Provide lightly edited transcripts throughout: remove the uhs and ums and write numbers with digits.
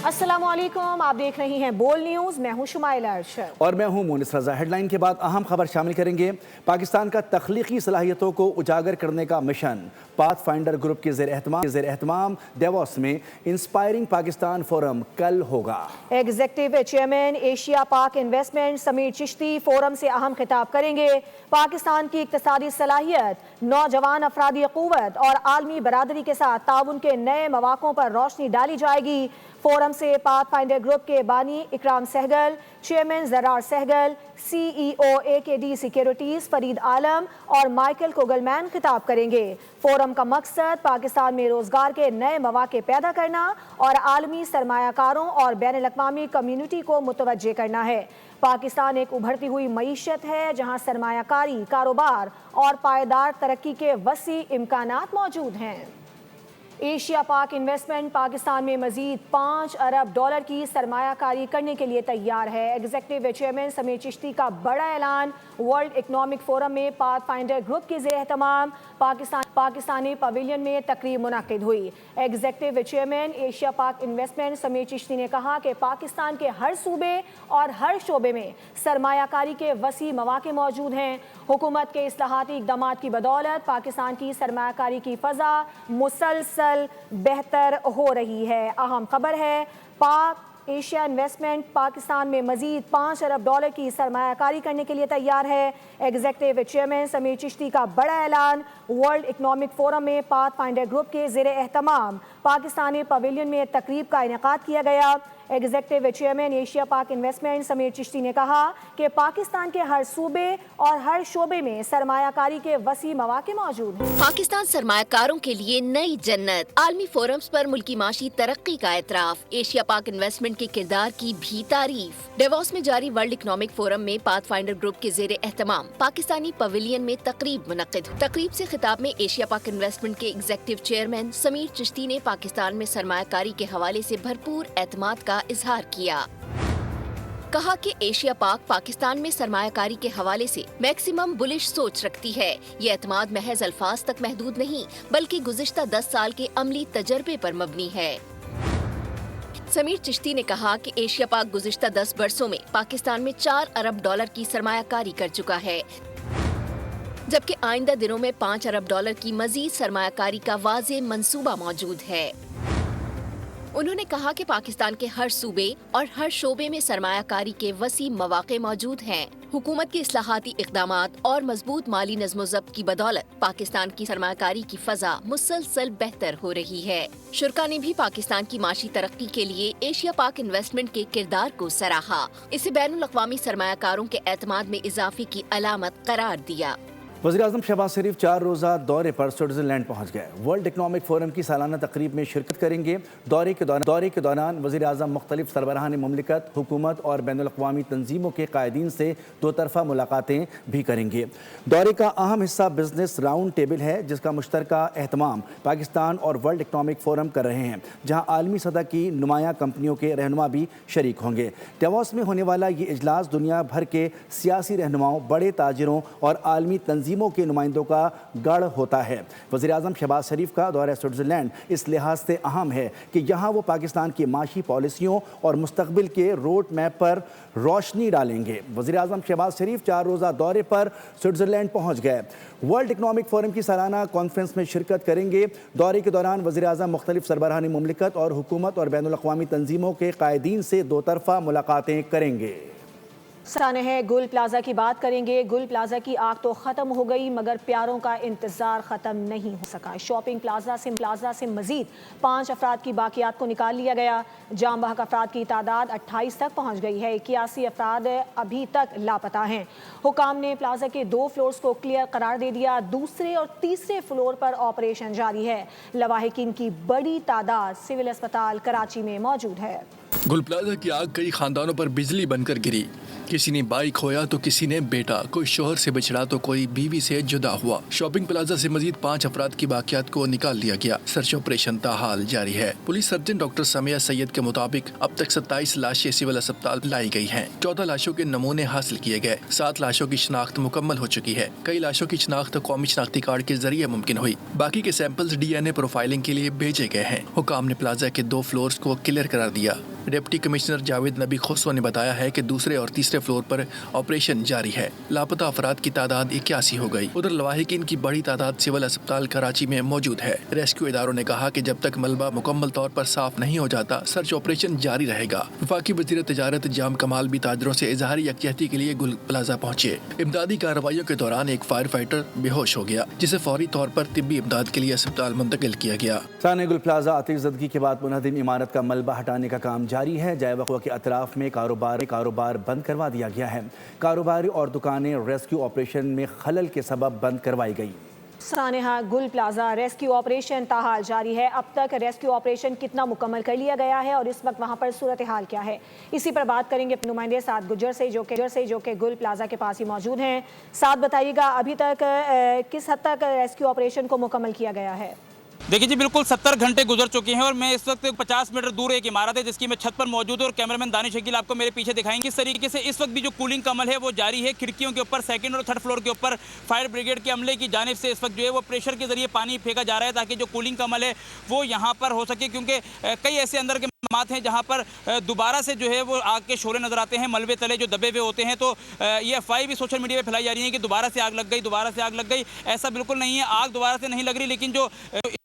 अस्सलाम वालेकुम, आप देख रही हैं बोल न्यूज़। मैं हूं शुमाइला अरशद और मैं हूं मोनिस रजा। हेडलाइन के बाद अहम खबर शामिल करेंगे। पाकिस्तान का तख्लीकी सलाहियतों को उजागर करने का मिशन पाथफाइंडर ग्रुप के ज़ेर एहतमाम डेवोस में इंस्पायरिंग पाकिस्तान फोरम कल होगा। एग्जीक्यूटिव चेयरमैन एशिया पाक इन्वेस्टमेंट समीर चिश्ती फोरम से अहम खिताब करेंगे। पाकिस्तान की इक्तिसादी सलाहियत, नौजवान अफरादी क़ुव्वत और आलमी बरादरी के साथ ताउन के नए मौक़ों पर रोशनी डाली जाएगी। फोरम से पाथफाइंडर ग्रुप के बानी Ikram Sehgal, chairman Zarrar Sehgal, CEO AKD securities Farid Alam और माइकल कोगलमैन खिताब करेंगे। फोरम का मकसद पाकिस्तान में रोजगार के नए मौके पैदा करना और आलमी सरमायाकारों और बैनुल-अक़वामी कम्युनिटी को मुतवज्जे करना है। पाकिस्तान एक उभरती हुई मईशत है जहां सरमायाकारी, कारोबार और पायदार तरक्की के वसी इम्कानात मौजूद हैं। एशिया पाक इन्वेस्टमेंट पाकिस्तान में मजीद $5 अरब की सरमायाकारी करने के लिए तैयार है। एग्जीक्यूटिव चेयरमैन समीर चिश्ती का बड़ा ऐलान। वर्ल्ड इकनॉमिक फोरम में पाथफाइंडर ग्रुप के ज़ेर एहतमाम पाकिस्तानी पवेलियन में तकरीब मुनक्किद हुई। एग्जीक्यूटिव चेयरमैन एशिया पाक इन्वेस्टमेंट समीर चिश्ती ने कहा कि पाकिस्तान के हर सूबे और हर शोबे में सरमायाकारी के वसी मौके मौजूद हैं। हुकूमत के इस्लाहाती इक़दामात की बदौलत पाकिस्तान की सरमायाकारी की फ़ज़ा मुसलसल बेहतर हो रही है। अहम खबर है, पाक एशिया इन्वेस्टमेंट पाकिस्तान में मजीद $5 अरब की सरमायाकारी करने के लिए तैयार है। एग्जीक्यूटिव चेयरमैन समीर चिश्ती का बड़ा ऐलान। वर्ल्ड इकनॉमिक फोरम में पाथफाइंडर ग्रुप के ज़ेर एहतमाम पाकिस्तानी पवेलियन में तकरीब का इनेकाद किया गया। एग्जीक्यूटिव चेयरमैन एशिया पाक इन्वेस्टमेंट समीर चिश्ती ने कहा कि पाकिस्तान के हर सूबे और हर शोबे में सरमायाकारी के वसी मौके मौजूद हैं। पाकिस्तान सरमायाकारों के लिए नई जन्नत। आलमी फोरम्स पर मुल्की माशी तरक्की का एतराफ। एशिया पाक इन्वेस्टमेंट के किरदार की भी तारीफ। डेवोस में जारी वर्ल्ड इकनॉमिक फोरम में पाथफाइंडर ग्रुप के ज़ेर एहतमाम पाकिस्तानी पवेलियन में तकरीब मुनक्किद। तकरीब से खिताब में एशिया पाक इन्वेस्टमेंट के एग्जीक्यूटिव चेयरमैन समीर चिश्ती ने पाकिस्तान में सरमायाकारी के हवाले से भरपूर एतमाद का इजहार किया। कहा कि एशिया पाक पाकिस्तान में सरमायाकारी के हवाले से मैक्सिमम बुलिश सोच रखती है। ये एतमाद महज अल्फाज तक महदूद नहीं बल्कि गुज़िश्ता 10 साल के अमली तजर्बे पर मबनी है। समीर चिश्ती ने कहा कि एशिया पाक गुज़िश्ता 10 बरसों में पाकिस्तान में $4 अरब की सरमायाकारी कर चुका है, जबकि आइंदा दिनों में $5 अरब की मजीद सरमायाकारी का वाज़ेह मंसूबा मौजूद है। उन्होंने कहा कि पाकिस्तान के हर सूबे और हर शोबे में सरमायाकारी के वसी मौके मौजूद हैं। हुकूमत के इस्लाहाती इक़दामात और मजबूत माली नज़्म-ओ-ज़ब्त की बदौलत पाकिस्तान की सरमायाकारी की फ़ज़ा मुसलसल बेहतर हो रही है। शुरा ने भी पाकिस्तान की माशी तरक्की के लिए एशिया पाक इन्वेस्टमेंट के किरदार को सराहा। इसे बैनुल-अक़वामी सरमायाकारों के एतमाद में इजाफे की अलामत करार दिया। वज़ीर-ए-आज़म शहबाज शरीफ 4 रोज़ा दौरे पर स्विट्ज़रलैंड पहुँच गए। वर्ल्ड इकनॉमिक फोरम की सालाना तकरीब में शिरकत करेंगे। दौरे के दौरान वज़ीर-ए-आज़म मुख्तलिफ सरबराहान मुमलिकत, हुकूमत और बैनुल-अक़वामी तंजीमों के कायदीन से दो तरफ़ा मुलाकातें भी करेंगे। दौरे का अहम हिस्सा बिजनेस राउंड टेबल है, जिसका मुश्तरका एहतमाम पाकिस्तान और वर्ल्ड इकनॉमिक फोरम कर रहे हैं, जहाँ आलमी सतह की नुमाया कंपनियों के रहनुमा भी शरीक होंगे। डेवोस में होने वाला ये इजलास दुनिया भर के सियासी रहनुमाओं, बड़े ताजिरों और आलमी तंजीमों के नुमाइंदों का गढ़ होता है। वज़ीर-ए-आज़म शहबाज शरीफ का दौरा स्विट्ज़रलैंड इस लिहाज से अहम है कि यहाँ वो पाकिस्तान की माशी पॉलिसियों और मुस्तक़बिल के रोड मैप पर रोशनी डालेंगे। वज़ीर-ए-आज़म शहबाज शरीफ 4 रोज़ा दौरे पर स्विट्ज़रलैंड पहुँच गए। वर्ल्ड इकनॉमिक फोरम की सालाना कॉन्फ्रेंस में शिरकत करेंगे। दौरे के दौरान वज़ीर-ए-आज़म मुख्तलिफ सरबराहानी मुमलिकत और हुकूमत और बैनुल-अक़वामी तंजीमों के कायदीन से दो तरफ़ा मुलाकातें करेंगे। साने है गुल प्लाजा की बात करेंगे। गुल प्लाजा की आग तो ख़त्म हो गई मगर प्यारों का इंतज़ार ख़त्म नहीं हो सका। शॉपिंग प्लाजा से मज़ीद 5 अफराद की बाकियात को निकाल लिया गया। जाम बहक अफराद की तादाद 28 तक पहुँच गई है। 81 अफराद अभी तक लापता हैं। हुकाम ने प्लाजा के 2 फ्लोर्स को क्लियर करार दे दिया। दूसरे और तीसरे फ्लोर पर ऑपरेशन जारी है। लवाहिकीन की बड़ी तादाद सिविल अस्पताल कराची में मौजूद है। गुल प्लाजा की आग कई खानदानों पर बिजली बनकर गिरी। किसी ने बाइक खोया तो किसी ने बेटा, कोई शोहर से बिछड़ा तो कोई बीवी से जुदा हुआ। शॉपिंग प्लाजा से मजीद 5 अफराद की बाकियात को निकाल लिया गया। सर्च ऑपरेशन ताहाल जारी है। Police surgeon doctor Samiya Syed के मुताबिक अब तक 27 लाशें सिविल अस्पताल लाई गई हैं। 14 लाशों के नमूने हासिल किए गए। 7 लाशों की शिनाख्त मुकम्मल हो चुकी है। कई लाशों की शिनाख्त कौमी शिनाख्ती कार्ड के जरिए मुमकिन हुई। बाकी के सैंपल्स DNA प्रोफाइलिंग के लिए भेजे गए हैं। हुकाम ने प्लाजा के 2 फ्लोर्स को क्लियर करार दिया। डिप्टी कमिश्नर जावेद नबी खुसरो ने बताया है कि दूसरे और तीसरे फ्लोर पर ऑपरेशन जारी है। लापता अफराद की तादाद 81 हो गई। उधर लवाहिकीन की बड़ी तादाद सिविल अस्पताल कराची में मौजूद है। रेस्क्यू इदारों ने कहा कि जब तक मलबा मुकम्मल तौर पर साफ नहीं हो जाता सर्च ऑपरेशन जारी रहेगा। वफाकी वज़ीर तिजारत जाम कमाल भी ताजरों से इजहारी यकजहती के लिए गुल प्लाजा पहुंचे। इमदादी कार्रवाइयों के दौरान एक फायर फाइटर बेहोश हो गया, जिसे फौरी तौर पर तिब्बी इमदाद के लिए अस्पताल मुंतकिल किया गया। साने गुल प्लाजा आतिशज़दगी के बाद मुनहदिम इमारत का मलबा हटाने का काम जारी है। जाए वक़्वा के अतराफ में कारोबार बंद करवा दिया गया है। कारोबारी और दुकानें रेस्क्यू ऑपरेशन में खलल के सबब बंद करवाई गई। सानेहा गुल प्लाजा रेस्क्यू ऑपरेशन ताहाल जारी है। अब तक रेस्क्यू ऑपरेशन कितना मुकम्मल कर लिया गया है और इस वक्त वहां पर सूरत हाल क्या है, इसी पर बात करेंगे नुमाइंदे साद गुजर से जो कि गुल प्लाजा के पास ही मौजूद हैं। साद बताइएगा, अभी तक किस हद तक रेस्क्यू ऑपरेशन को मुकम्मल किया गया है? देखिए जी, बिल्कुल 70 घंटे गुजर चुके हैं और मैं इस वक्त 50 मीटर दूर एक इमारत है जिसकी मैं छत पर मौजूद हूँ और कैमरामैन दानिश शकील आपको मेरे पीछे दिखाएंगे। इस तरीके से इस वक्त भी जो कूलिंग का अमल है वो जारी है। खिड़कियों के ऊपर सेकंड और थर्ड फ्लोर के ऊपर फायर ब्रिगेड के अमले की जानिब से इस वक्त जो है वो प्रेशर के जरिए पानी फेंका जा रहा है ताकि जो कूलिंग का अमल है वो यहाँ पर हो सके, क्योंकि कई ऐसे अंदर के मकामात हैं जहाँ पर दोबारा से जो है वो आग के शोले नजर आते हैं, मलबे तले जो दबे हुए होते हैं। तो ये अफवाहें भी सोशल मीडिया पे फैलाई जा रही हैं कि दोबारा से आग लग गई। ऐसा बिल्कुल नहीं है, आग दोबारा से नहीं लग रही, लेकिन जो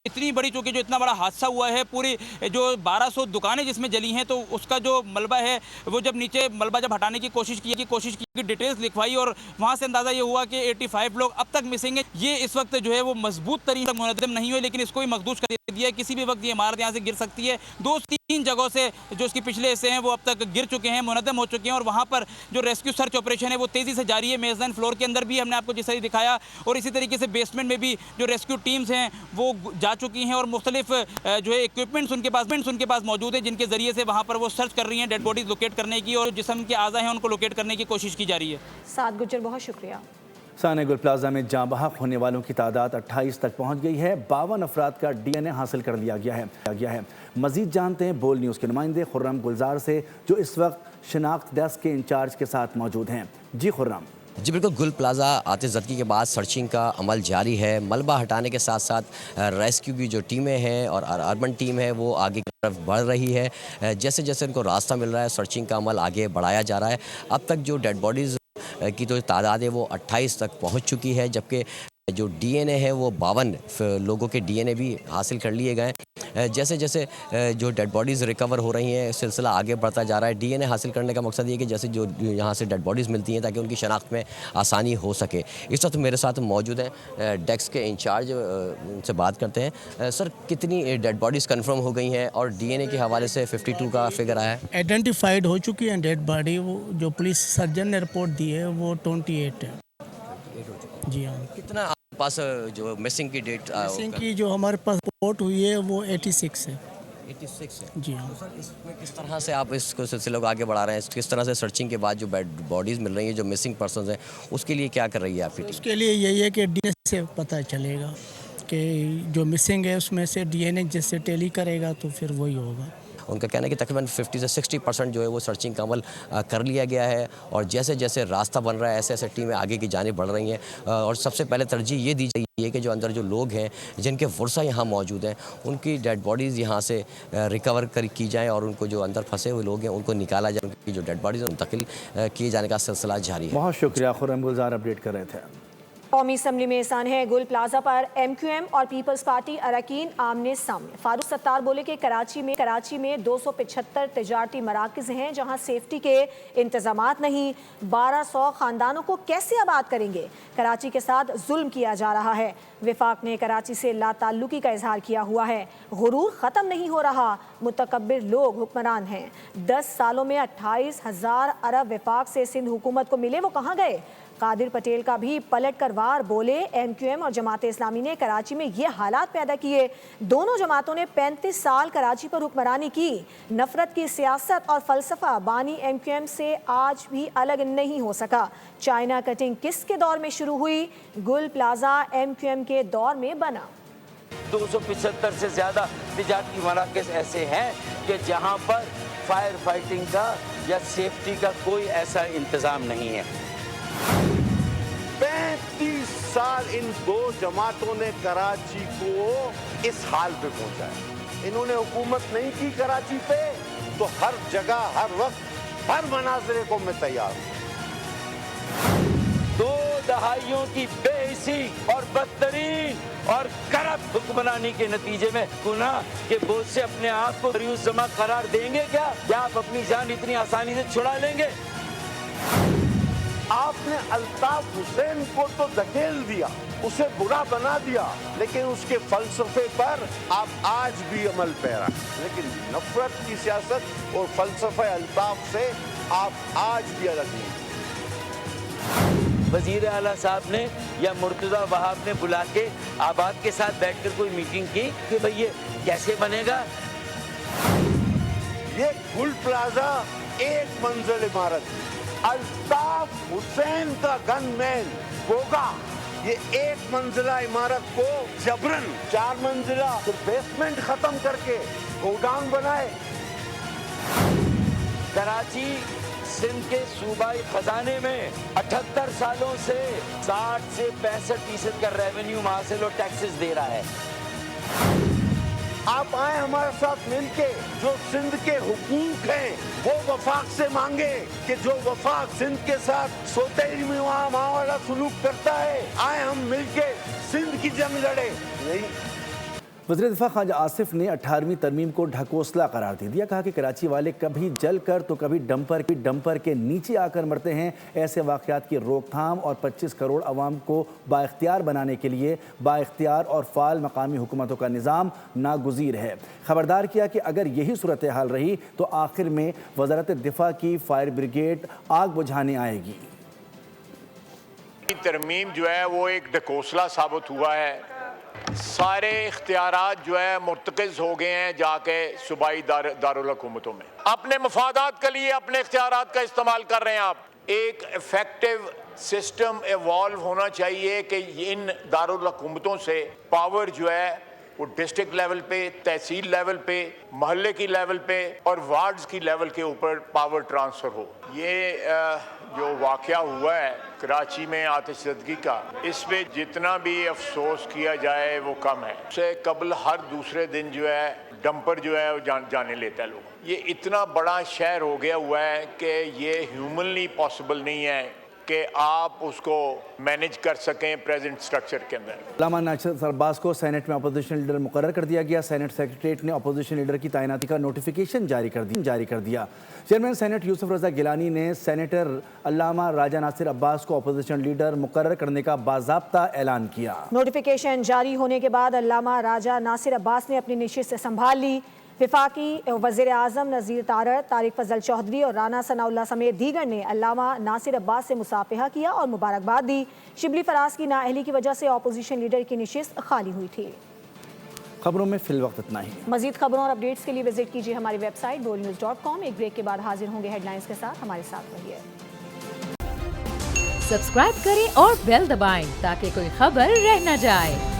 इतनी बड़ी, चूँकि जो इतना बड़ा हादसा हुआ है, पूरी जो 1200 दुकानें जिसमें जली हैं, तो उसका जो मलबा है वो जब नीचे मलबा जब हटाने की कोशिश की डिटेल्स लिखवाई और वहाँ से अंदाज़ा ये हुआ कि 85 लोग अब तक मिसिंग है। ये इस वक्त जो है वो मजबूत तरीके से मुनद्दम नहीं हुई, लेकिन इसको भी मखदूश कर दिया है। किसी भी वक्त ये इमारत यहाँ से गिर सकती है। 2-3 जगहों से जो इसके पिछले हिस्से हैं वो अब तक गिर चुके हैं, मुनद्दम हो चुके हैं और वहाँ पर जो रेस्क्यू सर्च ऑपरेशन है वो तेज़ी से जारी है। मेज़बान फ्लोर के अंदर भी हमने आपको जिस तरह दिखाया और इसी तरीके से बेसमेंट में भी जो रेस्क्यू टीम्स हैं वो जा चुकी हैं और मुख्तलिफ जो है इक्विपमेंट्स उनके पास मौजूद है, जिनके ज़रिए से वहाँ पर वो सर्च कर रही हैं डेड बॉडीज लोकेट करने की और जिस्म के आज़ा हैं उनको लोकेट करने की कोशिश की जा रही है। साद गुजर, बहुत शुक्रिया। साने गुल प्लाजा में जाँ बहक होने वालों की तादाद 28 तक पहुँच गई है। 52 अफराद का DNA हासिल कर लिया गया है। मज़ीद जानते हैं बोल न्यूज़ के नुमाइंदे खुर्रम गुलजार से, जो इस वक्त शिनाख्त डेस्क के इंचार्ज के साथ मौजूद हैं। जी खुर्रम। जी बिल्कुल, गुल प्लाजा आतिशज़दगी के बाद सर्चिंग का अमल जारी है। मलबा हटाने के साथ साथ रेस्क्यू की जो टीमें हैं और अर्बन टीम है वो आगे की तरफ बढ़ रही है। जैसे जैसे उनको रास्ता मिल रहा है सर्चिंग का अमल आगे बढ़ाया जा रहा है। अब तक जो डेड बॉडीज़ की तो तादाद है वो 28 तक पहुंच चुकी है, जबकि जो DNA है वो 52 लोगों के DNA भी हासिल कर लिए गए। जैसे जैसे जो डेड बॉडीज़ रिकवर हो रही हैं सिलसिला आगे बढ़ता जा रहा है। DNA हासिल करने का मकसद ये कि जैसे जो यहाँ से डेड बॉडीज़ मिलती हैं ताकि उनकी शनाख्त में आसानी हो सके। इस वक्त मेरे साथ मौजूद हैं डेस्क के इंचार्ज, उनसे बात करते हैं। सर, कितनी डेड बॉडीज़ कन्फर्म हो गई हैं और DNA के हवाले से 52 का फिगर आया है? आइडेंटिफाइड हो चुकी है डेड बॉडी। वो जो पुलिस सर्जन ने रिपोर्ट दी है वो 28 है। जी हाँ। कितना आपके पास जो मिसिंग की डेट मिसिंग की जो हमारे पास रिपोर्ट हुई है वो 86 है। 86 है जी हाँ। तो सर, इसमें किस तरह से आप इसको सिलसिले को आगे बढ़ा रहे हैं? किस तरह से सर्चिंग के बाद जो बॉडीज़ मिल रही हैं, जो मिसिंग पर्सन्स हैं, उसके लिए क्या कर रही है आपकी टीम? उसके लिए यही है कि DNA से पता चलेगा कि जो मिसिंग है उसमें से DNA जिससे टैली करेगा तो फिर वही होगा। उनका कहना है कि तकरीबन 50 से 60% जो है वो सर्चिंग का अमल कर लिया गया है और जैसे जैसे रास्ता बन रहा है ऐसे ऐसे टीमें आगे की जानिब बढ़ रही हैं और सबसे पहले तरजीह ये दी जाइए कि जो अंदर जो लोग हैं जिनके वर्सा यहाँ मौजूद हैं उनकी डेड बॉडीज़ यहाँ से रिकवर की जाएँ और उनको जो अंदर फंसे हुए लोग हैं उनको निकाला जाए, उनकी जो डेड बॉडीज़ मुंतकिल किए जाने का सिलसिला जारी है। बहुत शुक्रिया खुर्रम गुलजार, अपडेट कर रहे थे। कौमी असम्बली में सानहे गुल प्लाजा पर MQM और पीपल्स पार्टी अरकान आमने सामने। फारूक सत्तार बोले कि कराची में 275 तजारती मराकज़ हैं जहां सेफ्टी के इंतजामात नहीं। 1200 ख़ानदानों को कैसे आबाद करेंगे? कराची के साथ जुल्म किया जा रहा है। विफाक ने कराची से लाताल्लुकी का इजहार किया हुआ है। गुरूर ख़त्म नहीं हो रहा, मुतकब्बिर लोग हुक्मरान हैं। 10 सालों में 28,000 अरब विफाक से सिंध हुकूमत को मिले, वो कहाँ गए? कादिर पटेल का भी पलट कर वार बोले। MQM और जमात इस्लामी ने कराची में ये हालात पैदा किए। दोनों जमातों ने 35 साल कराची पर हुक्मरानी की। नफरत की सियासत और फलसफा बानी MQM से आज भी अलग नहीं हो सका। चाइना कटिंग किसके दौर में शुरू हुई? गुल प्लाजा MQM के दौर में बना। 275 से ज़्यादा तिजारती मराकज़ ऐसे हैं कि जहाँ पर फायर फाइटिंग का या सेफ्टी का कोई ऐसा इंतज़ाम नहीं है। 35 साल इन दो जमातों ने कराची को इस हाल पे पहुंचाया। इन्होंने हुकूमत नहीं की कराची पे, तो हर जगह हर वक्त हर मनाजरे को मैं तैयार हूँ। 2 दहाइयों की बेहिसी और बदतरीन और करप्ट हुक्मरानी के नतीजे में गुनाह के बोझ से अपने आप को मरियूस जमा करार देंगे क्या? क्या आप अपनी जान इतनी आसानी से छुड़ा लेंगे? आपने अल्ताफ हुसैन को तो धकेल दिया, उसे बुरा बना दिया, लेकिन उसके फलसफे पर आप आज भी अमल पैरा। लेकिन नफरत की सियासत और फलसफे अल्ताफ से आप आज भी अलग नहीं। वजीर आला साहब ने या मुर्तजा वहाब ने बुला के आबाद के साथ बैठकर कोई मीटिंग की कि भाई ये कैसे बनेगा? ये गुल प्लाजा एक मंजिल इमारत, अल्ताफ हुसैन का गनमैन गोगा ये एक मंजिला इमारत को जबरन 4 मंजिला बेसमेंट खत्म करके गोडाउन बनाए। कराची सिंध के सूबाई खजाने में 78 सालों से 60 से 65% का रेवेन्यू हासिल और टैक्सेस दे रहा है। आप आए हमारे साथ मिलके, जो सिंध के हुकूक हैं वो वफाक से मांगे कि जो वफाक सिंध के साथ सोतेली में वहाँ वाला सुलूक करता है, आए हम मिलके सिंध की जंग लड़े। नहीं, वज़ीर दिफा ख्वाजा आसिफ ने 18वीं तरमीम को ढकोसला करार दे दिया। कहा कि कराची वाले कभी जल कर तो कभी डंपर के नीचे आकर मरते हैं। ऐसे वाक़यात की रोकथाम और 25 करोड़ अवाम को बाइख्तियार बनाने के लिए बाइख्तियार और फ़ाल मकामी हुकूमतों का निज़ाम नागुज़ीर है। खबरदार किया कि अगर यही सूरत हाल रही तो आखिर में वज़ारत दिफा की फायर ब्रिगेड आग बुझाने आएगी। तरमीम जो है वो एक ढकोसला साबित हुआ है। सारे इख्तियारात जो है मुर्तकिज़ हो गए हैं जाके सूबाई दारुल हुकूमतों में। अपने मफादात के लिए अपने इख्तियारात का इस्तेमाल कर रहे हैं आप। एक इफेक्टिव सिस्टम इवॉल्व होना चाहिए कि इन दारुल हुकूमतों से पावर जो है वो डिस्ट्रिक्ट लेवल पे, तहसील लेवल पे, महल्ले की लेवल पे और वार्ड्स की लेवल के ऊपर पावर ट्रांसफ़र हो। ये जो वाक़या हुआ है कराची में आतिशज़दगी का, इस पे जितना भी अफसोस किया जाए वो कम है। उससे कबल हर दूसरे दिन जो है डंपर जो है वो जाने लेता है लोग। ये इतना बड़ा शहर हो गया हुआ है कि ये ह्यूमनली पॉसिबल नहीं है कि आप उसको मैनेज कर सकें प्रेजेंट स्ट्रक्चर के अंदर। अल्लामा नासिर अब्बास को सेनेट में अपोजिशन लीडर मुकर्रर कर दिया गया। सेनेट सेक्रेटरीट ने अपोजिशन लीडर की तैनाती का नोटिफिकेशन जारी कर दिया। चेयरमैन सेनेट यूसुफ रज़ा गिलानी ने सेनेटर अल्लामा राजा नासिर अब्बास को अपोजिशन लीडर मुकर्रर करने का बाज़ाब्ता ऐलान किया। नोटिफिकेशन जारी होने के बाद अल्लामा राजा नासिर अब्बास ने अपनी निशिस्त संभाल ली। वफाकी वज़ीर आज़म नज़ीर तारड़, तारिक फजल चौधरी और राना सनाउल्लाह समेत दीगर ने अल्लामा नासिर अब्बास से मुसाफिहा किया और मुबारकबाद दी। शिबली फराज की नाअहली की वजह से अपोजिशन लीडर की निशिस्त खाली हुई थी। खबरों में फिल वक्त इतना ही। मजीद खबरों और अपडेट्स के लिए विजिट कीजिए हमारी वेबसाइट boldnews.com। एक ब्रेक के बाद हाजिर होंगे हेडलाइंस के साथ, हमारे साथ रहिए। सब्सक्राइब करें और बेल दबाएं ताकि कोई खबर रह न जाए।